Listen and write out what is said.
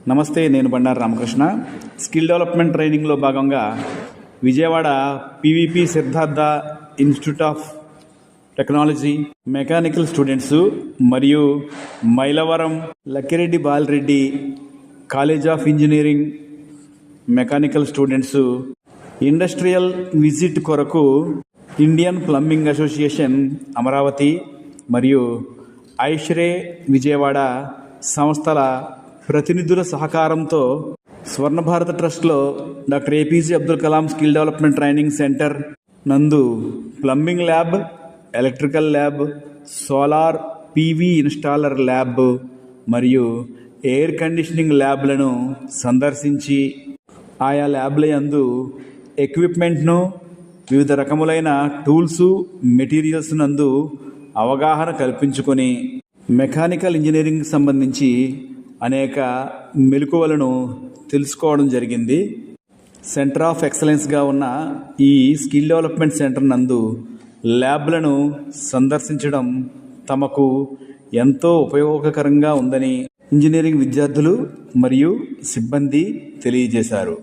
నమస్తే, నేను Bandaru Ramakrishna. Skill development ట్రైనింగ్లో భాగంగా Vijayawada PVP Siddhartha institute of technology mechanical students మరియు Mylavaram Lakkireddy Balareddy college of engineering mechanical students industrial visit కొరకు ఇండియన్ ప్లంబింగ్ అసోసియేషన్ అమరావతి మరియు ఐష్రే విజయవాడ సంస్థల ప్రతినిధుల సహకారంతో స్వర్ణ భారత ట్రస్ట్లో doctor APJ Abdul Kalam skill development training centre నందు plumbing lab, electrical lab, solar PV installer lab మరియు ఎయిర్ కండిషనింగ్ ల్యాబ్లను సందర్శించి ఆయా ల్యాబ్ల యందు ఎక్విప్మెంట్ను, వివిధ రకములైన టూల్స్, మెటీరియల్స్ నందు అవగాహన కల్పించుకొని మెకానికల్ ఇంజనీరింగ్ సంబంధించి అనేక మెలకువలను తెలుసుకోవడం జరిగింది. సెంటర్ ఆఫ్ ఎక్సలెన్స్గా ఉన్న ఈ స్కిల్ డెవలప్మెంట్ సెంటర్ నందు ల్యాబ్లను సందర్శించడం తమకు ఎంతో ఉపయోగకరంగా ఉందని ఇంజనీరింగ్ విద్యార్థులు మరియు సిబ్బంది తెలియజేశారు.